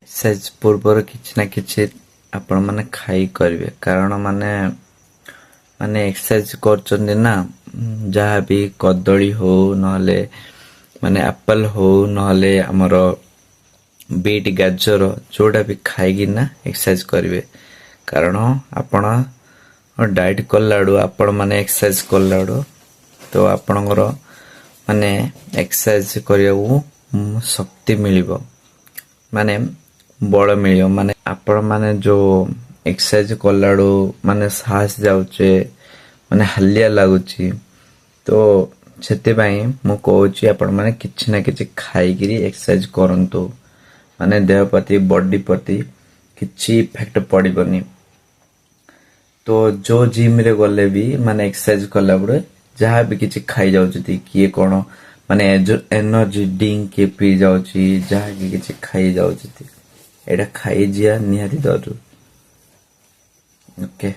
exercise पूर्वर किछि ना किछि आपण माने खाई करिवे कारण माने माने एक्सरसाइज करचंदी ना जहाँ भी कदली हो नहले माने एप्पल हो नहले हमरो बीट गाजर जोड़ा भी खाइगी ना एक्सरसाइज करिवे कारण आपण डाइट कलाडू आपण माने एक्सरसाइज कलाडू तो आपणकर माने एक्सरसाइज करिया शक्ति मिलिबो माने बल मिलियो माने आपण माने जो एक्सरसाइज कलाडू माने साहस जाउचे माने हलिया लागुची तो सेते भाई मु कहूची आपण माने किछि ना किछि खाई गिरी एक्सरसाइज करंतु माने देह प्रति बॉडी प्रति किछि इफेक्ट पड़िबनी तो जो जिम रे गले भी माने एक्सरसाइज कला बडे जहाँ भी किछि खाई जाउची किए कोन माने एनर्जी ड्रिंक के पी जाउची जहाँ की किछि खाई जाउची एटा खाई जिया निहाती दरु ओके